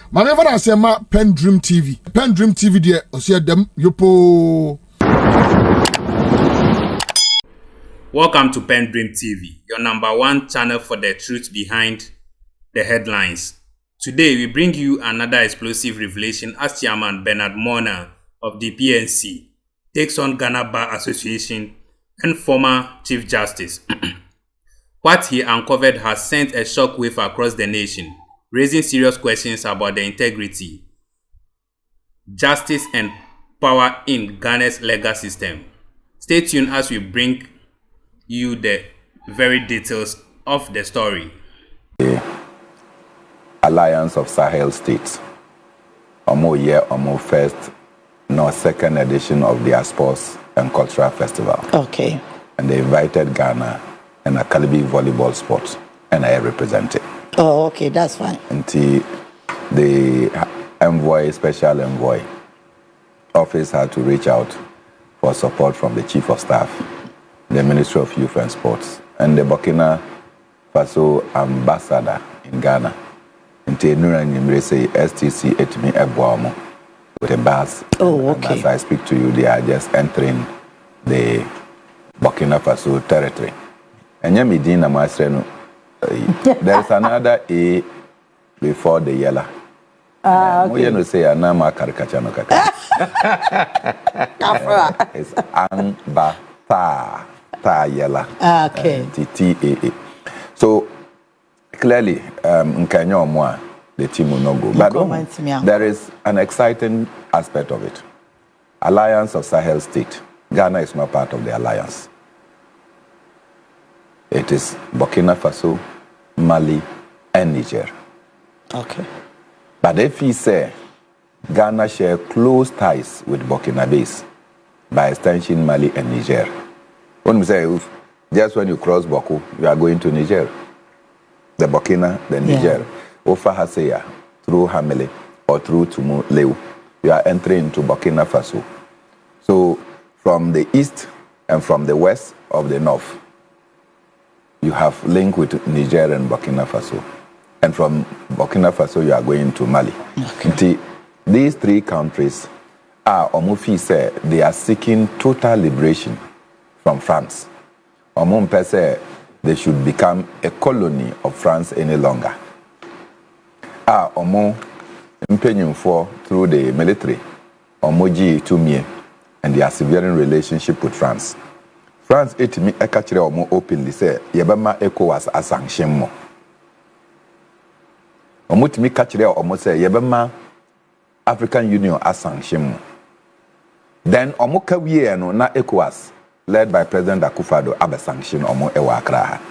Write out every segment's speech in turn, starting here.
Manever I say ma PENDREAM TV. PENDREAM TV there, I see them yopo. Welcome to PENDREAM TV, your #1 channel for the truth behind the headlines. Today we bring you another explosive revelation as Chairman Bernard Monarh of the PNC takes on Ghana Bar Association and former Chief Justice. What he uncovered has sent a shockwave across the nation, raising serious questions about the integrity, justice, and power in Ghana's legal system. Stay tuned as we bring you the very details of the story. The Alliance of Sahel States, first nor second edition of their sports and cultural festival. Okay. And they invited Ghana and a Calibi volleyball sport, and I represented. Oh, okay, that's fine. Until the special envoy office had to reach out for support from the Chief of Staff, the Ministry of Youth and Sports, and the Burkina Faso ambassador in Ghana. Until Nura say STC etimi ebuamo with a bus. Oh, okay. And as I speak to you, they are just entering the Burkina Faso territory. And Medina Masreno, there is another A before the yellow. Okay. You say anama caricature no kaka. It's Amba ta yellow. Okay. TAA. So clearly, the team will not go. But there is an exciting aspect of it. Alliance of Sahel State. Ghana is not part of the alliance. It is Burkina Faso, Mali, and Niger. Okay. But if he say Ghana share close ties with Burkina Faso, by extension Mali and Niger. When we say just when you cross Boko, you are going to Niger. The Burkina, the Niger. Ofa Haseya, through Hamele or through Tumu Leu, you are entering into Burkina Faso. So from the east and from the west of the north, you have link with Niger and Burkina Faso. And from Burkina Faso, you are going to Mali. Okay. These three countries are, Omufi said, they are seeking total liberation from France. Omumpe said they should become a colony of France any longer. Omo impenium for through the military, Omoji Tumie, and they are severing relationship with France. France etimi ekachire omo openly say yebema ECOWAS a sanction mo. Omo timi kachire omo say yebema African Union a sanction mo. Then omo kawie no na ECOWAS led by President Akufo-Addo abe sanction omo ewa Accra.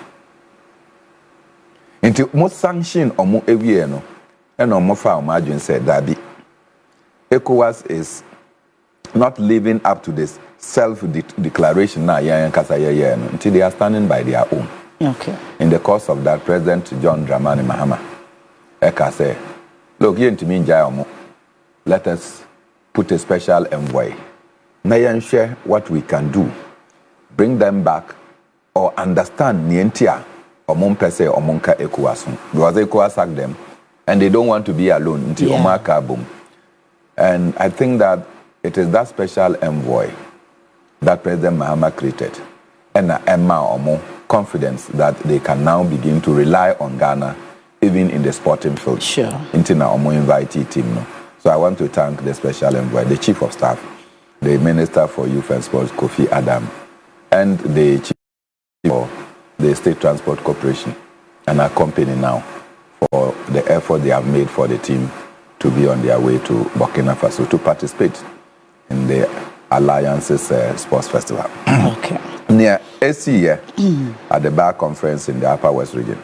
Inti mo sanction omo ewie no and omo fa omo adwin say dabi. ECOWAS is not living up to this self-declaration now until they are standing by their own. Okay. In the course of that, President John Dramani Mahama Eka say, look, let us put a special envoy. Now share what we can do. Bring them back or understand Nientia or Mompese or Monka ECOWAS. Because ECOWAS sacked them and they don't want to be alone until Omaka boom. And I think that it is that special envoy that President Mahama created, and Emma or more confidence that they can now begin to rely on Ghana, even in the sporting field. Sure. Intina Omo invitee team. No. So I want to thank the special envoy, the Chief of Staff, the Minister for Youth and Sports, Kofi Adam, and the Chief for the State Transport Corporation, and our company now for the effort they have made for the team to be on their way to Burkina Faso to participate in the Alliance's Sports Festival. Okay. Near SCA at the Bar Conference in the Upper West region.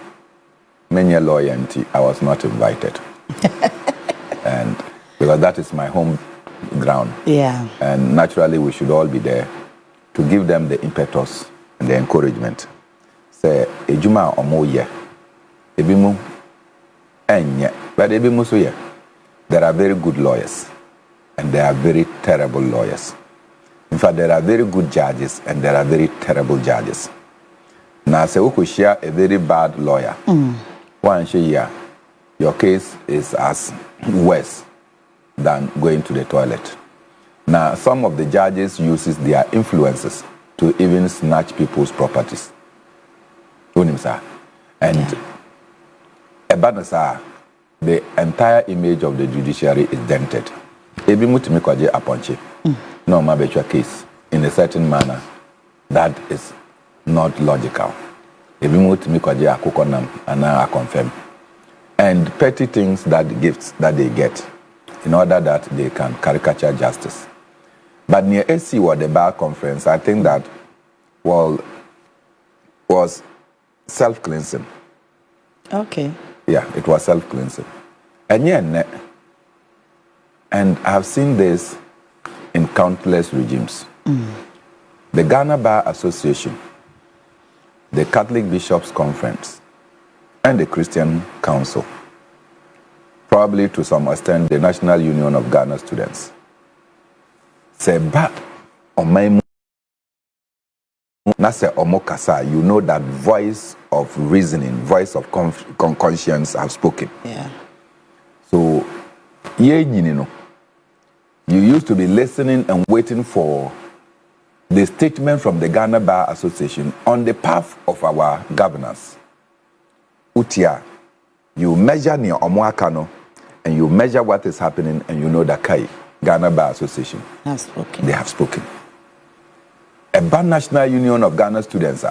Many loyalty, I was not invited. And because that is my home ground. Yeah. And naturally we should all be there to give them the impetus and the encouragement. Say, Ejuma Omoye, Ebimu, Enye, but Ebimu so yeah. There are very good lawyers and there are very terrible lawyers. In fact, there are very good judges and there are very terrible judges. Now, say we could share a very bad lawyer. One year, your case is as worse than going to the toilet. Now, some of the judges uses their influences to even snatch people's properties. And the entire image of the judiciary is dented. Ebi mutimi kwaje aponche. No mabecha case in a certain manner that is not logical. Ebi mutimi kwaje akokonam and I confirm. And petty things gifts that they get in order that they can caricature justice. But near AC or the bar conference, I think that was self-cleansing. Okay. Yeah, it was self-cleansing. And I've seen this in countless regimes. The Ghana Bar Association, the Catholic Bishops' Conference, and the Christian Council, probably to some extent the National Union of Ghana Students, say back on my omokasa, you know that voice of reasoning, voice of conscience have spoken. Yeah. So, you used to be listening and waiting for the statement from the Ghana Bar Association on the path of our governance. Utia, you measure near Omoakano and you measure what is happening and you know that Ghana Bar Association has spoken. They have spoken. A Bar National Union of Ghana Students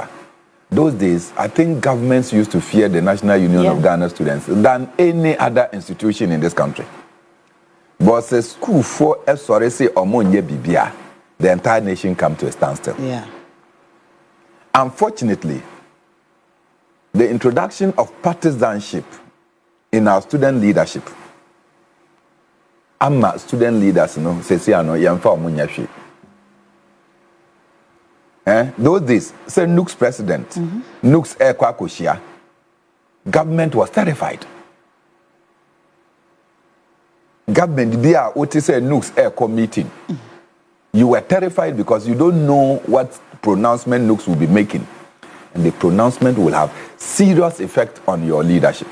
those days, I think governments used to fear the National Union of Ghana Students than any other institution in this country. But a school for a soresi omonye bibia, the entire nation come to a standstill. Yeah. Unfortunately, the introduction of partisanship in our student leadership, ama student leaders, sesi ano yamfa omunya hwe. Those days, say Nook's president, Nook's Ekwa Koshia, government was terrified. Government, they are what say Nook's Ekwa meeting. You were terrified because you don't know what pronouncement Nooks will be making. And the pronouncement will have serious effect on your leadership.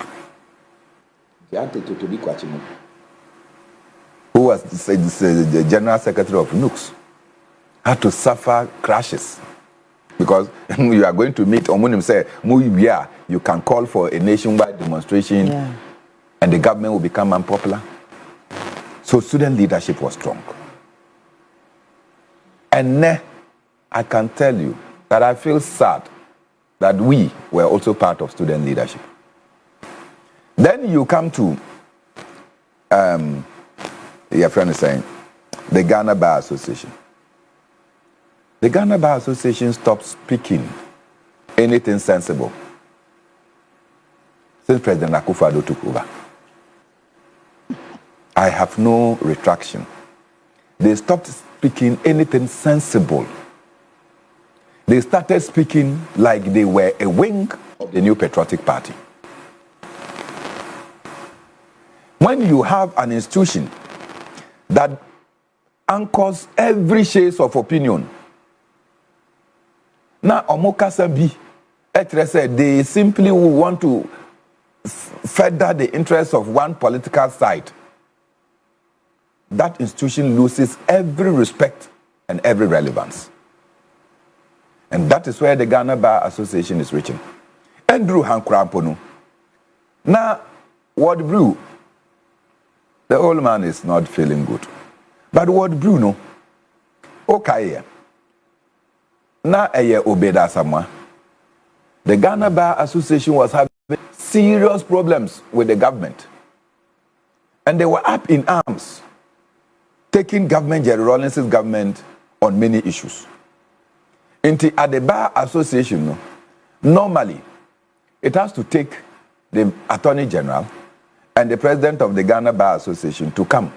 Who was the general secretary of Nooks had to suffer crashes because you are going to meet Omunim say you can call for a nationwide demonstration and the government will become unpopular. So student leadership was strong. And I can tell you that I feel sad that we were also part of student leadership. Then you come to your friend is saying the Ghana Bar Association. The Ghana Bar Association stopped speaking anything sensible since President Akufo-Addo took over. I have no retraction. They stopped speaking anything sensible. They started speaking like they were a wing of the New Patriotic Party. When you have an institution that anchors every shade of opinion, now, Omokasabi, they simply want to further the interests of one political side. That institution loses every respect and every relevance. And that is where the Ghana Bar Association is reaching. Andrew Hankrampono. Now, what Brew? The old man is not feeling good. But what Bruno? Okay. Now, Obeda Samwa. The Ghana Bar Association was having serious problems with the government. And they were up in arms, taking government, Jerry Rawlings's government, on many issues. At the Bar Association, normally, it has to take the Attorney General and the President of the Ghana Bar Association to come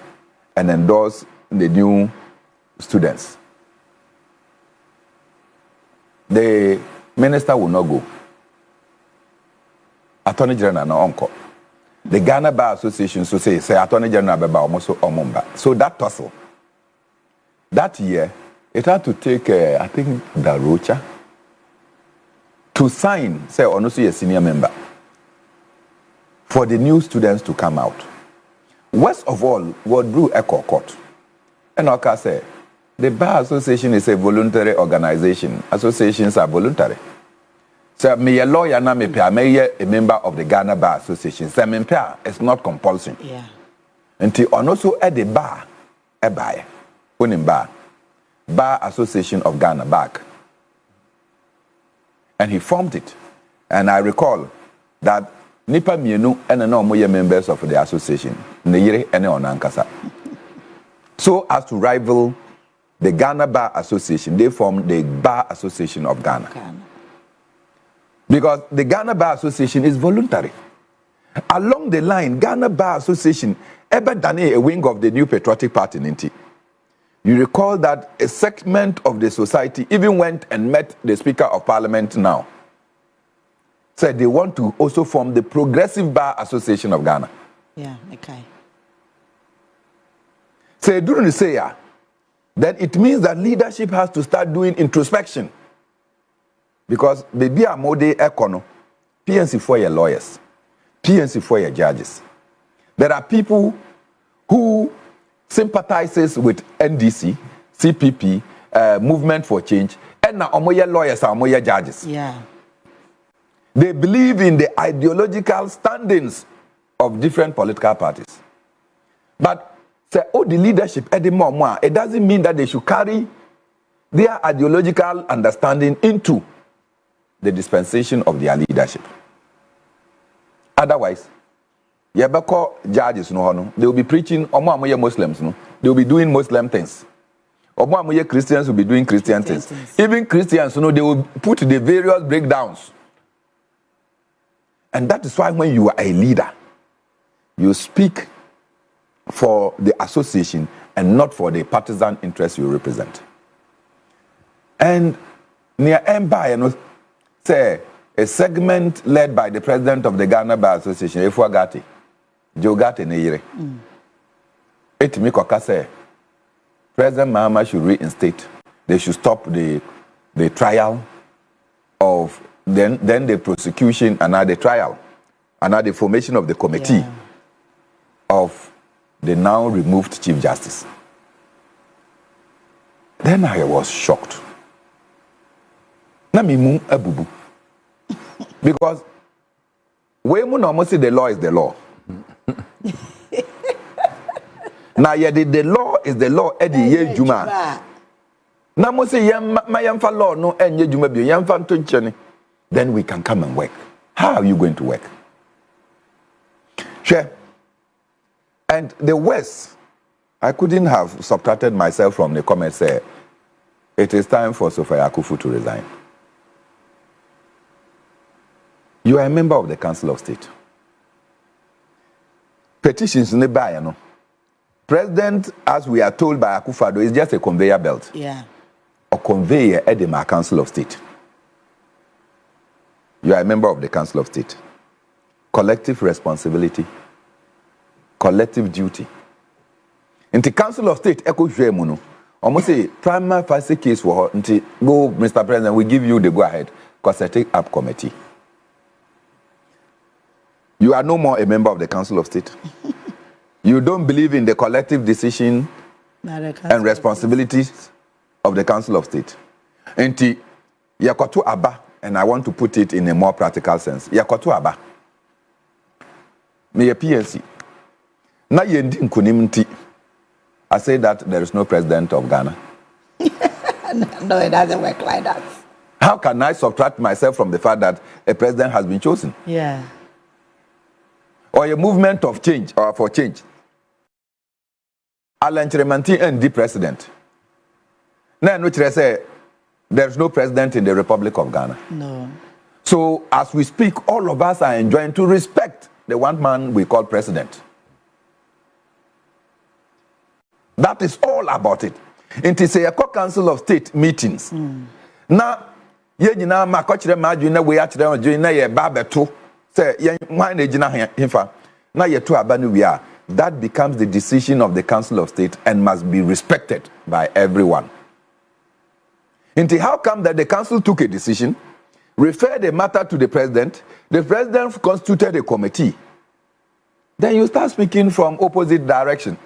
and endorse the new students. The minister will not go. Attorney General no uncle. The Ghana Bar Association so say Attorney General beba almost omumba. So that tussle, that year, it had to take I think Darocha to sign say Onosu a senior member for the new students to come out. Worst of all, what Brew Echo Court. And Oka say, the Bar Association is a voluntary organization. Associations are voluntary. So, me a lawyer na me pay, me a member of the Ghana Bar Association. So, me pay, it's not compulsory. Yeah. Until on also at the bar, a buy, unim Bar Association of Ghana back. And he formed it. And I recall that Nipa Mienu and no more members of the association. Neyere and Onankasa. So as to rival the Ghana Bar Association, they formed the Bar Association of Ghana. Because the Ghana Bar Association is voluntary. Along the line, Ghana Bar Association, ever done a wing of the New Patriotic Party, Ninti. You recall that a segment of the society even went and met the Speaker of Parliament now. Said they want to also form the Progressive Bar Association of Ghana. Yeah, okay. Say during the say, then it means that leadership has to start doing introspection. Because baby a mode econo, PNC for your lawyers, PNC for your judges. There are people who sympathizes with NDC, CPP, Movement for Change, and now omoye lawyers and omoye judges. Yeah. They believe in the ideological standings of different political parties. But say, oh, the leadership, it doesn't mean that they should carry their ideological understanding into the dispensation of their leadership. Otherwise, Yabako judges no, they will be preaching omo Muslims no, they will be doing Muslim things. Omo Christians will be doing Christian things. Even Christians no, they will put the various breakdowns. And that is why when you are a leader, you speak for the association and not for the partisan interests you represent. And near Empire, say a segment led by the president of the Ghana Bar Association, Efua Gati, Joe Gati Neyere. It me say President Mahama should reinstate. They should stop the trial of then the prosecution and now the trial and now the formation of the committee of the now removed Chief Justice. Then I was shocked. Namimu abubu. Because we almost say the law is the law. Now the law is the law edi ye juma. Na mo say yamfa law no enye juma bi yamfa ntonchene. Then we can come and work. How are you going to work? Sure. And the West, I couldn't have subtracted myself from the comments say, it is time for Sophia Akufu to resign. You are a member of the Council of State. Petitions in the Bayano. President, as we are told by Akufo-Addo, is just a conveyor belt. Yeah. A conveyor at the Council of State. You are a member of the Council of State. Collective responsibility. Collective duty. In the Council of State, Eko Jwemuno, almost say primary facie case for her. Go, Mr. President, we give you the go ahead. Because I take up committee. You are no more a member of the Council of State. You don't believe in the collective decision and responsibilities of the Council of State. Enti yakoto aba, and I want to put it in a more practical sense. Yakoto aba. Me a PNC. Na yendi nkunimti. I say that there is no president of Ghana. No, it doesn't work like that. How can I subtract myself from the fact that a president has been chosen? Yeah. Or a movement of change or for change? Alan Chiremanti and the president. Now, which I say there's no president in the Republic of Ghana. No. So, as we speak, all of us are enjoying to respect the one man we call president. That is all about it. It is a council of state meetings. Now, ye jina ma kochire ma adwene we akire odwene na ye ba beto say ye wan na jina himfa na ye to aba no wi a that becomes the decision of the Council of State and must be respected by everyone. Until how come that the council took a decision, referred the matter to the president constituted a committee, then you start speaking from opposite direction.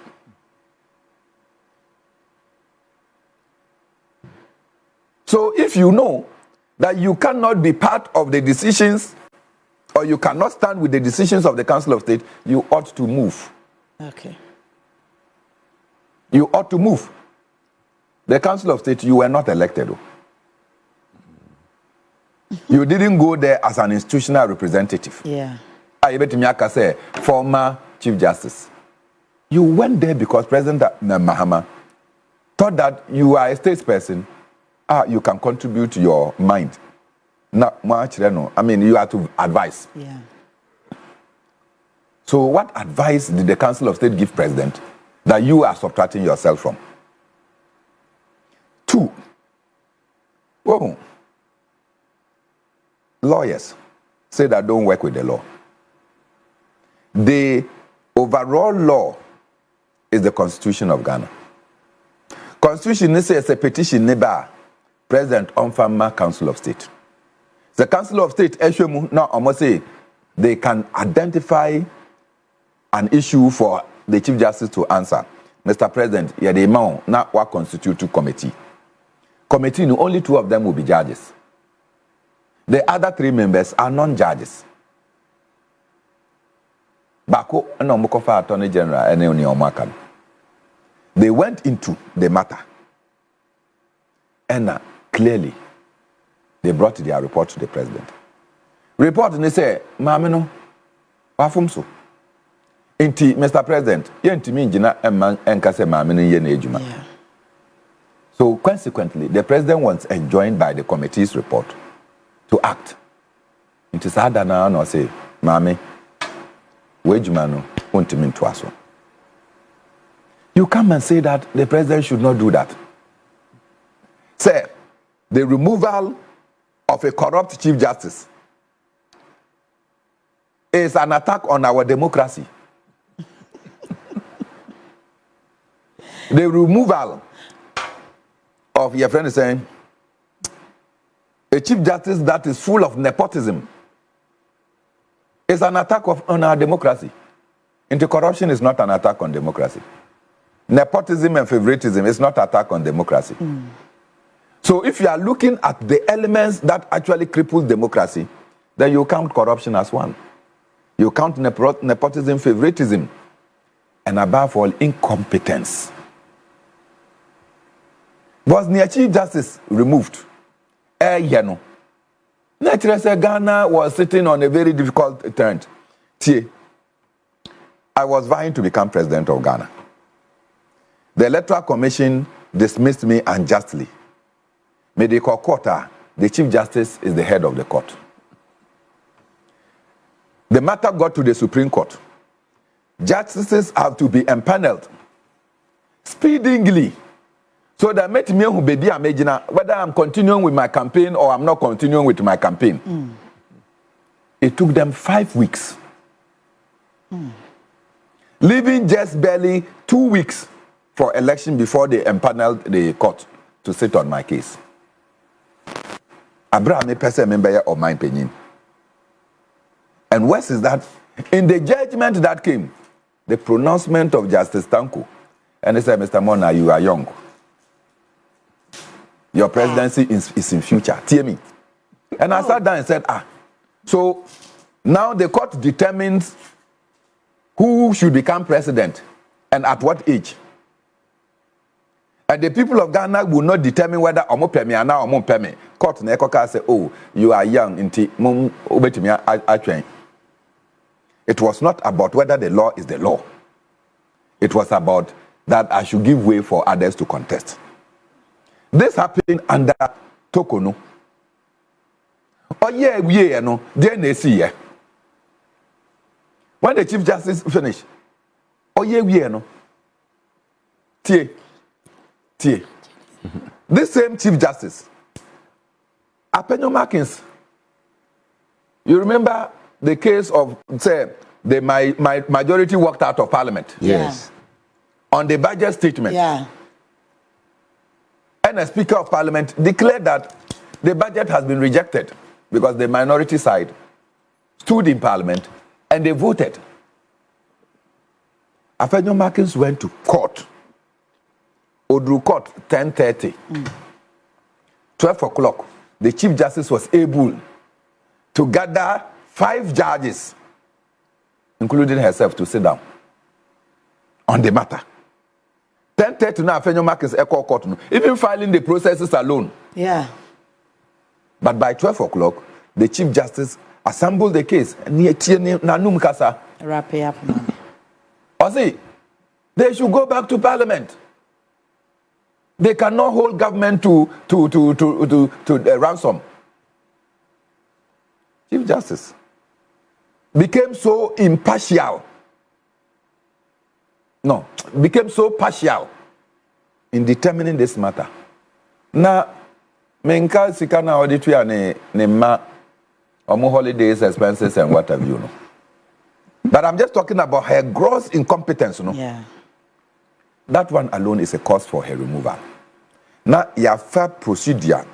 So if you know that you cannot be part of the decisions or you cannot stand with the decisions of the Council of State, you ought to move. Okay. You ought to move. The Council of State, you were not elected. You didn't go there as an institutional representative. Yeah. I bet me say former Chief Justice. You went there because President Mahama thought that you are a statesperson. You can contribute to your mind. Not much, I mean, you have to advise. Yeah. So what advice did the Council of State give President that you are subtracting yourself from? 2, lawyers say that don't work with the law. The overall law is the Constitution of Ghana. Constitution is a petition neighbor President on Farmer Council of State. The Council of State now almost say they can identify an issue for the Chief Justice to answer. Mr. President, yeah, the amount now what constitute to committee. Committee, only 2 of them will be judges. The other 3 members are non-judges. Bako and Omokofa Attorney General and Omakan. They went into the matter. And clearly, they brought their report to the president. Report and they say, Mamino, wafumso. Inti, Mr. President, yenti minjina enkase mamino yene ejuma. So consequently, the president was enjoined by the committee's report to act. Inti sadana no say, Mami, wejumano untimin twaso. You come and say that the president should not do that. Say, the removal of a corrupt Chief Justice is an attack on our democracy. The removal of, your friend is saying, a Chief Justice that is full of nepotism is an attack on our democracy. Anti-corruption is not an attack on democracy. Nepotism and favoritism is not an attack on democracy. So if you are looking at the elements that actually cripple democracy, then you count corruption as one. You count nepotism, favoritism, and above all, incompetence. Was the Chief Justice removed? Ghana was sitting on a very difficult turn. I was vying to become president of Ghana. The Electoral Commission dismissed me unjustly. Medical court, the Chief Justice is the head of the court. The matter got to the Supreme Court. Justices have to be empaneled speedily. So that made me who be whether I'm continuing with my campaign or I'm not continuing with my campaign. It took them 5 weeks. Leaving just barely 2 weeks for election before they empaneled the court to sit on my case. Abraham, a person member of my opinion. And worse is that in the judgment that came, the pronouncement of Justice Tanko, and he said, Mr. Monarh, you are young. Your presidency is in future. Hear me. And I sat down and said, so now the court determines who should become president and at what age. And the people of Ghana will not determine whether omo pemi ana omo pemi. Court na ekoka say, oh, you are young, inti mum obetimi atwen. It was not about whether the law is the law. It was about that I should give way for others to contest. This happened under Tokono. Oh yeah, no, DNAC. When the Chief Justice finished, oh yeah, no. Tie. This same Chief Justice, Apenyo Markins. You remember the case of, say, the majority walked out of Parliament? Yes. On the budget statement. Yeah. And the Speaker of Parliament declared that the budget has been rejected because the minority side stood in Parliament and they voted. Afenyo Markins went to court. Odru court 10:30. 12 o'clock. The Chief Justice was able to gather 5 judges, including herself, to sit down on the matter. 10:30 now, Afenyo Markins echo court. Even filing the processes alone. Yeah. But by 12 o'clock, the Chief Justice assembled the case. Wrap it up, man. Or say, they should go back to Parliament. They cannot hold government to ransom. Chief Justice became so impartial. No, became so partial in determining this matter. Now, menka sikana auditory ne ma omo holidays, expenses, and what have you know. But I'm just talking about her gross incompetence, no? Yeah. That one alone is a cause for her removal. Now, your fair procedure,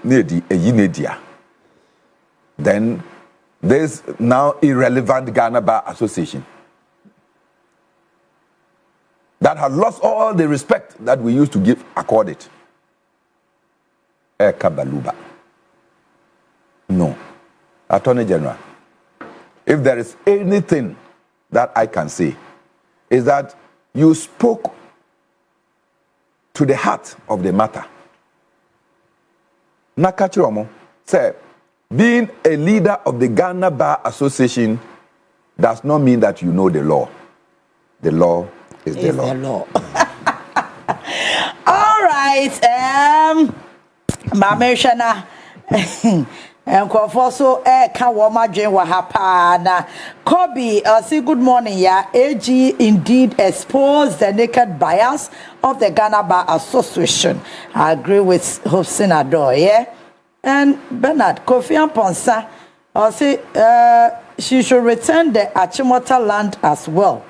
then there's now irrelevant Ghana Bar Association that has lost all the respect that we used to give accorded. Kabaluba. No. Attorney General, if there is anything that I can say, is that you spoke to the heart of the matter. Nakachiromo said, being a leader of the Ghana Bar Association does not mean that you know the law. The law is the law. The law. All right. Mama Shana. And so can woman join wahapana. Kobe, say good morning, yeah. AG indeed exposed the naked bias of the Ghana Bar Association. I agree with Hope Senador, yeah. And Bernard Kofi Amponsa, say she should return the Achimota land as well.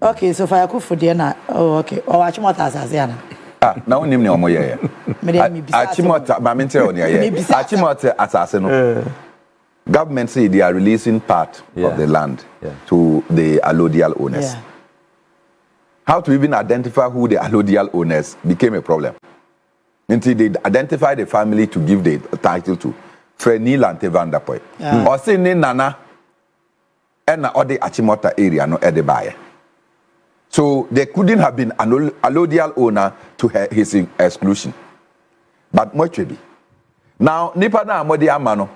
Okay, so for for Diana, oh okay, or Achimota as Asiana. Now name no more yeah. Achimota Mamintre on here. Achimota assassin. Government say they are releasing part of the land to the allodial owners. Yeah. How to even identify who the allodial owners became a problem. Until they identify the family to give the title to Freni Lante Vanderpoy. Or say Nana and all the Achimota area no Edebaye. So there couldn't have been an allodial owner to his exclusion. But much be. Now, Nipana Amodi Amano,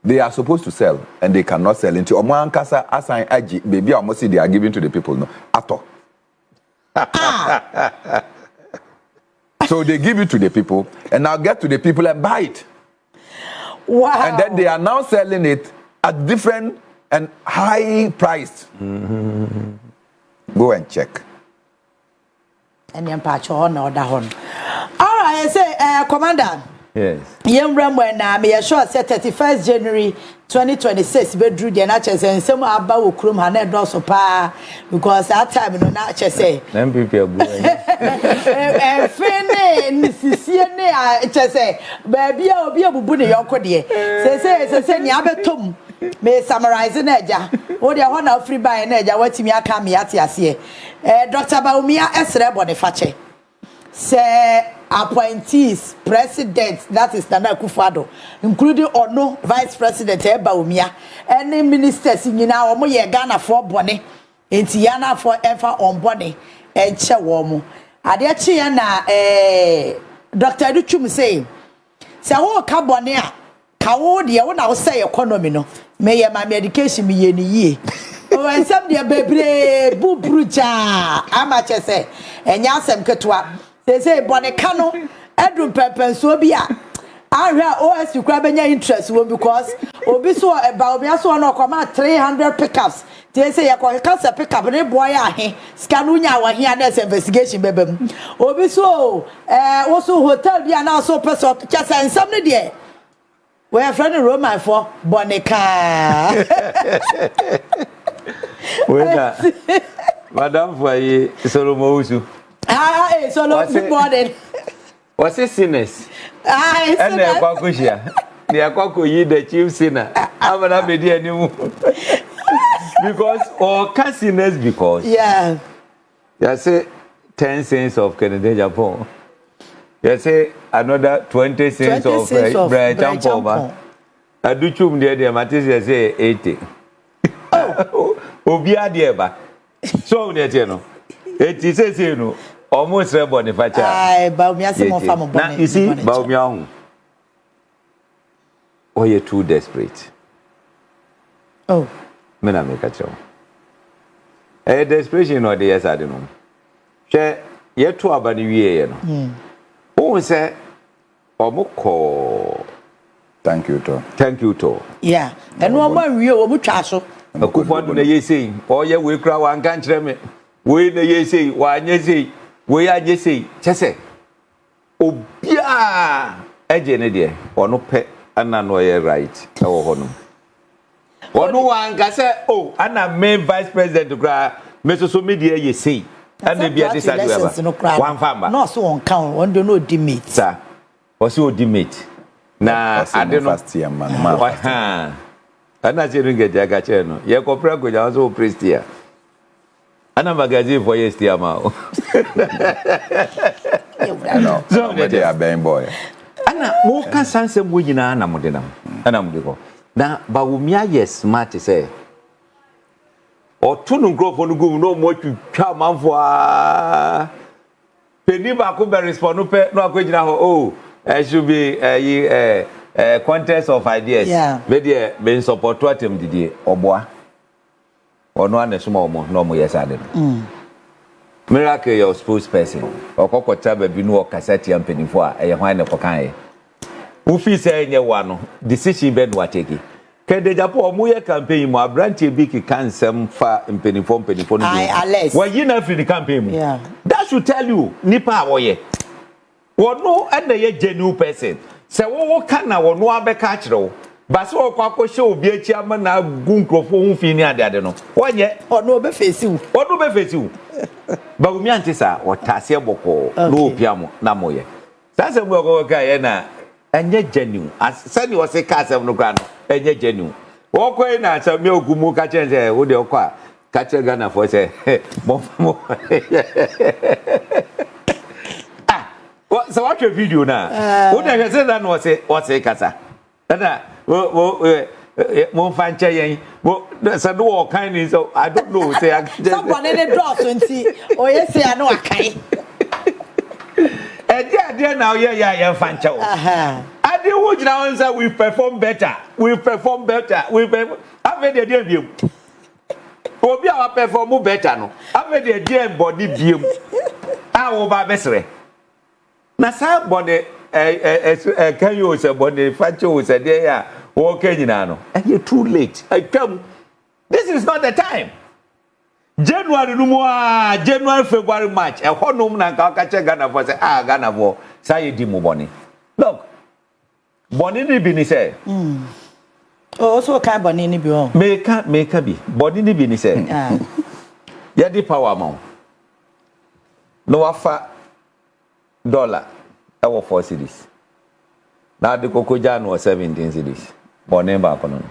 they are supposed to sell and they cannot sell until Oman Kasa assign Aji, baby almost they are giving to the people. No, at all. So they give it to the people and now get to the people and buy it. Wow. And then they are now selling it at different and high priced. Go and check. And then patch on or down. All right, I say, Commander. Yes. Young Ramwen, me sure said 31st January 2026. Bedroom the natchez and some about Krum Hanet also pa because that time no natchez say. Them people And Fene, Sisiane, I say, baby, I'll be able to put your codie. Say, Yabetum. May summarize an edge. What you want free by an edge, what me come at here. Dr. Baumia Esra Boniface. Say appointees, president, that is Nana Akufo-Addo, including or no vice president Baumia, any ministers in our Moye Ghana for Bonnie, in Tiana for ever on Bonnie, and Chawomo. Adiachiana, Dr. Duchum say, Sao Cabonia, Kawodia, when I say economy, no, may my medication be any ye. Oh, and some dear baby, boo bruja, amateur say, and Yasem Katua. They say Bonecano, Edwin Pepper, so be I hear OS to grab any interest because Obiso about me, so no come out 300 pickups. They say I can't pick up any boy. Scanunya, when he had this investigation, baby. Obiso, also hotel, be an also person, just and somebody there. We are friendly Roman for Boneca. Madame Foyer, Solomosu. So long morning. What's it sinners? And they're Quakushia. They are Quaku, the chief sinner. I'm an abedi anymore. because or casinos because yeah. You say 10 cents of Canadian Japan. You say another 20 cents of bread champon. I do chum there, Matisse say 80. Oh, Obia dear. So, you know, 80 says, you know, almost a boniface. I bow me as a farmer. Now, you see, bow me on. Oh, you're too desperate. Oh, men make a show. A desperation or the yes, I don't know. Share yet to about the year. Oh, say, Omoko. Thank you, to. Thank you, to. Yeah, and one more real Muchacho. A coupon the ye saying, oh, yeah, we cry one country. We the ye say, why, ye say, we are ye say, Chesse. Oh, yeah, a genedia, or no pet, and none were right. Oh, no. One can say, oh, and I main vice president to cry, Mr. Somedia, ye see, and maybe I decided one farmer. Not so on count, one don't know dimate, sir. Or so dimate. Nah, I don't know. Man. And I didn't get a gacheno. Yakopra could also praise here. And a magazine for yesterday. So they are bang boy. And who can send some women and I'm with them. And I'm go. Now, Baumia, yes, smart to say. Or Tunum Grove on the go no more to come out for Peniba could be responsible. No, oh, it should be a contest of ideas. Yeah. Maybe being support what him did or boy. Or no one small more, no more, yes, I didn't. Miracle, your spokesperson, or Coco Tabby, no cassette and penny for a wine of Cocaine. Ufi say nye wano decision bed wa take ke de japo mu ye campaign mu abranche bi ki kan sem fa mpenifo no wa yi na free the campaign mu that should tell you nipa awoye wono and ye genuine person se wo kan na wono abeka kire ba se wo kwakọ hye obi achi ama na gu nkrofo hu fi ni ade no wonye ono be face wu ba umi antisa otase boko no opiamo na moye sase mu ogoka ye na enye genuine as sani o se ka se no gran enye genuine wo koi na cha me ogumu ka chense wo de okwa ka che Ghana for say mo ah so watch a video na wo de say that no say what say kasa na mo fanche yen wo say do kind ni so I don't know say someone in the draw so nti o ye say anu akai Ade now yeah fancha o. Ade wo jina won say we perform better. Have the dey biem. Obi a perform better no. Have the dey body biem. A wo ba besre. Na sa body can you say body fancha o say dey ya wo kenyina no. E too late. I come. This is not the time. January January February March e honum na ka che Ghana for say Ghana for say di mu boni look boni ni bi ni say oh so kan boni ni bi o make bi boni ni bi ni say ya di power amount no wafa dollar e wo 4 cedis na de kokoja no 17 cedis boni ba kono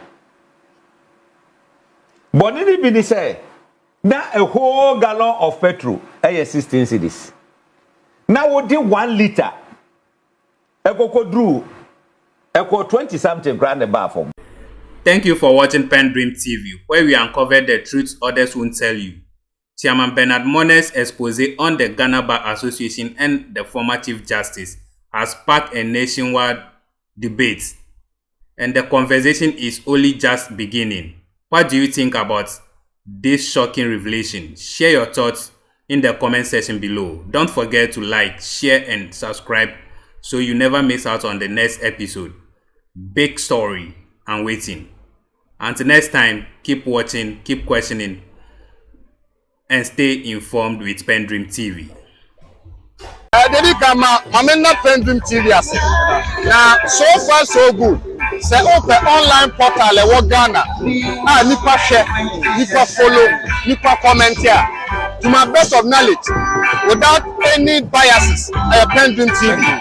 boni ni bi ni say now a whole gallon of petrol, 16 cedis. Now we did 1 liter. Eko drew. Eko 20 something grand a bar for. Thank you for watching PENDREAM TV, where we uncover the truths others won't tell you. Chairman Bernard Monarh's Exposé on the Ghana Bar Association and the former Chief Justice has sparked a nationwide debate, and the conversation is only just beginning. What do you think about this shocking revelation? Share your thoughts in the comment section below. Don't forget to like, share and subscribe so you never miss out on the next episode. Big story and waiting. Until next time, keep watching, keep questioning, and stay informed with PENDREAM TV. Dedi kama mamena PENDREAM TV ase. Na so far so good. Say open online portal e wo Ghana. Nipa share, nipa follow, nipa comment here. To my best of knowledge, without any biases, PENDREAM TV.